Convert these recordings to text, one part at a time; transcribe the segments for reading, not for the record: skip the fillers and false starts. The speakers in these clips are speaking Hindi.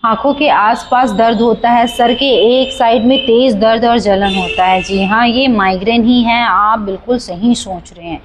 आंखों के आसपास दर्द होता है, सर के एक साइड में तेज दर्द और जलन होता है। जी हाँ, ये माइग्रेन ही है, आप बिल्कुल सही सोच रहे हैं।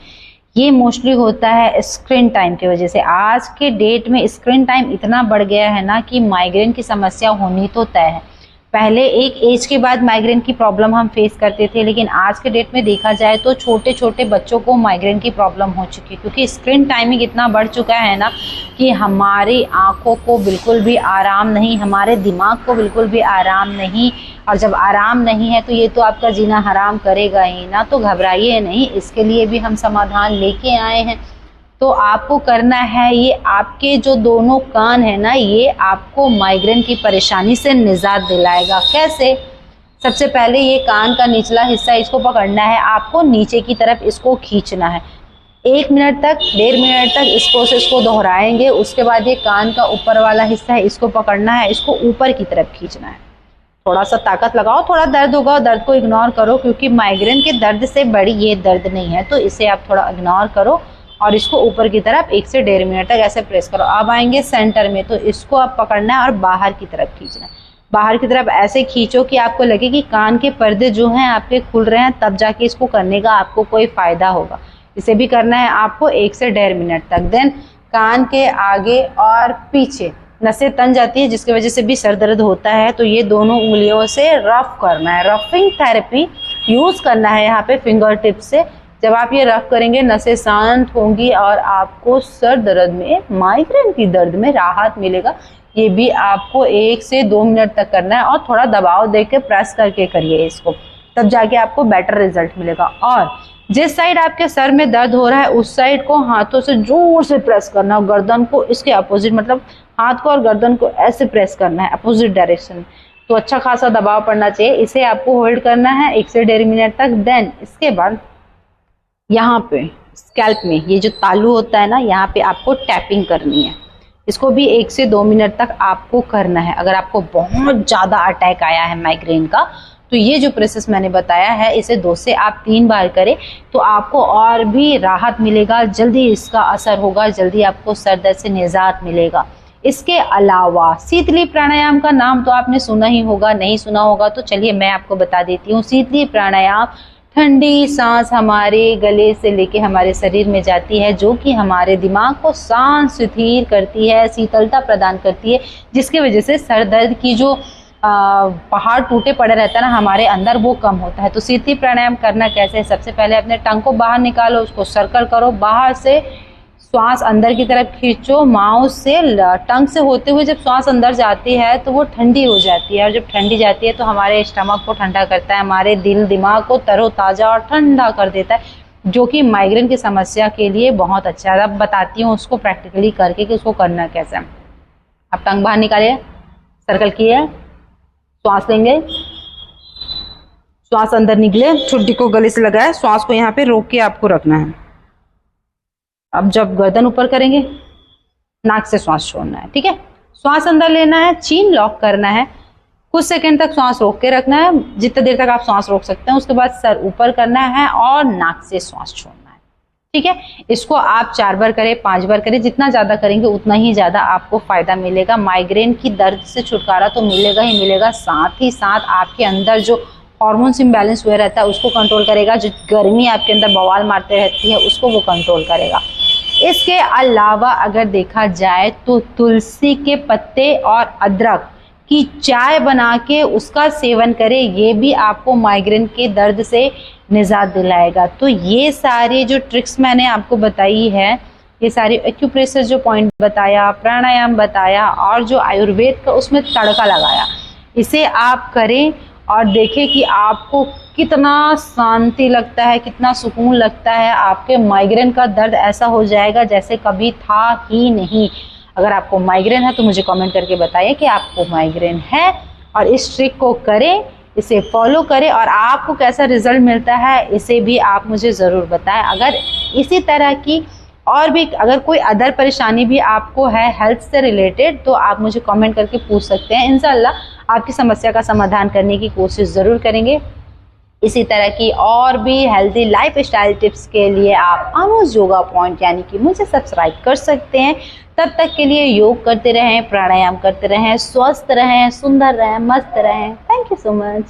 ये मोस्टली होता है स्क्रीन टाइम की वजह से। आज के डेट में स्क्रीन टाइम इतना बढ़ गया है ना कि माइग्रेन की समस्या होनी तो तय है। पहले एक एज के बाद माइग्रेन की प्रॉब्लम हम फेस करते थे, लेकिन आज के डेट में देखा जाए तो छोटे छोटे बच्चों को माइग्रेन की प्रॉब्लम हो चुकी है, क्योंकि स्क्रीन टाइमिंग इतना बढ़ चुका है ना कि हमारी आंखों को बिल्कुल भी आराम नहीं, हमारे दिमाग को बिल्कुल भी आराम नहीं। और जब आराम नहीं है तो ये तो आपका जीना हराम करेगा ही ना। तो घबराइए नहीं, इसके लिए भी हम समाधान लेके आए हैं। तो आपको करना है, ये आपके जो दोनों कान है ना, ये आपको माइग्रेन की परेशानी से निजात दिलाएगा। कैसे? सबसे पहले ये कान का निचला हिस्सा, इसको पकड़ना है आपको, नीचे की तरफ इसको खींचना है। 1 मिनट तक, 1.5 मिनट तक इस प्रोसेस को दोहराएंगे। उसके बाद ये कान का ऊपर वाला हिस्सा है, इसको पकड़ना है, इसको ऊपर की तरफ खींचना है। थोड़ा सा ताकत लगाओ, थोड़ा दर्द होगा, दर्द को इग्नोर करो, क्योंकि माइग्रेन के दर्द से बड़ी ये दर्द नहीं है, तो इसे आप थोड़ा इग्नोर करो और इसको ऊपर की तरफ 1 से 1.5 मिनट तक ऐसे प्रेस करो। अब आएंगे सेंटर में, तो इसको आप पकड़ना है और बाहर की तरफ खींचना है। बाहर की तरफ ऐसे खींचो कि आपको लगे कि कान के पर्दे जो हैं आपके खुल रहे हैं, तब जाके इसको करने का आपको कोई फायदा होगा। इसे भी करना है आपको 1 से 1.5 मिनट तक। देन कान के आगे और पीछे नसें तन जाती है, जिसकी वजह से भी सर दर्द होता है, तो ये दोनों उंगलियों से रफ करना है। रफिंग थेरेपी यूज करना है यहाँ पे फिंगर टिप से। जब आप ये रफ करेंगे, नसें शांत होंगी और आपको सर दर्द में, माइग्रेन की दर्द में राहत मिलेगा। ये भी आपको 1 से 2 मिनट तक करना है और थोड़ा दबाव देके प्रेस करके करिए इसको, तब जाके आपको बेटर रिजल्ट मिलेगा। और जिस साइड आपके सर में दर्द हो रहा है उस साइड को हाथों से जोर से प्रेस करना, गर्दन को इसके अपोजिट, मतलब हाथ को और गर्दन को ऐसे प्रेस करना है अपोजिट डायरेक्शन में, तो अच्छा खासा दबाव पड़ना चाहिए। इसे आपको होल्ड करना है 1 से 1.5 मिनट तक। देन इसके बाद यहाँ पे स्कैल्प में ये जो तालू होता है ना, यहाँ पे आपको टैपिंग करनी है। इसको भी 1 से 2 मिनट तक आपको करना है। अगर आपको बहुत ज़्यादा अटैक आया है माइग्रेन का, तो ये जो प्रोसेस मैंने बताया है, इसे 2 से आप 3 बार करें तो आपको और भी राहत मिलेगा, जल्दी इसका असर होगा, जल्दी आपको सर दर्द से निजात मिलेगा। इसके अलावा शीतली प्राणायाम का नाम तो आपने सुना ही होगा, नहीं सुना होगा तो चलिए मैं आपको बता देती हूँ। शीतली प्राणायाम ठंडी सांस हमारे गले से लेके हमारे शरीर में जाती है, जो कि हमारे दिमाग को शांत स्थिर करती है, शीतलता प्रदान करती है, जिसकी वजह से सर दर्द की जो पहाड़ टूटे पड़े रहता है ना हमारे अंदर, वो कम होता है। तो शीतली प्राणायाम करना कैसे है? सबसे पहले अपने टंग को बाहर निकालो, उसको सर्कल करो, बाहर से श्वास अंदर की तरफ खींचो। माउथ से, टंग से होते हुए जब श्वास अंदर जाती है तो वो ठंडी हो जाती है, और जब ठंडी जाती है तो हमारे स्टमक को ठंडा करता है, हमारे दिल दिमाग को तरोताज़ा और ठंडा कर देता है, जो कि माइग्रेन की समस्या के लिए बहुत अच्छा है। अब बताती हूँ उसको प्रैक्टिकली करके कि उसको करना कैसे। आप टंग बाहर निकालिए, सर्कल किए, श्वास लेंगे, श्वास अंदर निकले, ठुड्डी को गले से लगाए, श्वास को यहाँ पे रोक के आपको रखना है। अब जब गर्दन ऊपर करेंगे, नाक से श्वास छोड़ना है, ठीक है। श्वास अंदर लेना है, चीन लॉक करना है, कुछ सेकंड तक श्वास रोक के रखना है, जितने देर तक आप श्वास रोक सकते हैं। उसके बाद सर ऊपर करना है और नाक से श्वास छोड़ना है, ठीक है। इसको आप 4 बार करें, 5 बार करें, जितना ज्यादा करेंगे उतना ही ज्यादा आपको फायदा मिलेगा। माइग्रेन की दर्द से छुटकारा तो मिलेगा ही मिलेगा, साथ ही साथ आपके अंदर जो हार्मोन्स इम्बैलेंस हुआ रहता है उसको कंट्रोल करेगा, जो गर्मी आपके अंदर बवाल मारते रहती है उसको वो कंट्रोल करेगा। इसके अलावा अगर देखा जाए तो तुलसी के पत्ते और अदरक की चाय बना के उसका सेवन करें, ये भी आपको माइग्रेन के दर्द से निजात दिलाएगा। तो ये सारे जो ट्रिक्स मैंने आपको बताई है, ये सारी एक्यूप्रेशर जो पॉइंट बताया, प्राणायाम बताया और जो आयुर्वेद का उसमें तड़का लगाया, इसे आप करें और देखें कि आपको कितना शांति लगता है, कितना सुकून लगता है। आपके माइग्रेन का दर्द ऐसा हो जाएगा जैसे कभी था ही नहीं। अगर आपको माइग्रेन है तो मुझे कमेंट करके बताइए कि आपको माइग्रेन है, और इस ट्रिक को करें, इसे फॉलो करें, और आपको कैसा रिजल्ट मिलता है इसे भी आप मुझे ज़रूर बताएं। अगर इसी तरह की और भी अगर कोई अदर परेशानी भी आपको है हेल्थ से रिलेटेड, तो आप मुझे कमेंट करके पूछ सकते हैं। इंशाल्लाह आपकी समस्या का समाधान करने की कोशिश ज़रूर करेंगे। इसी तरह की और भी हेल्दी लाइफ स्टाइल टिप्स के लिए आप अनुज योगा पॉइंट यानी कि मुझे सब्सक्राइब कर सकते हैं, तब तक के लिए योग करते रहें, प्राणायाम करते रहें, स्वस्थ रहें, सुंदर रहें, मस्त रहें। Thank you so much.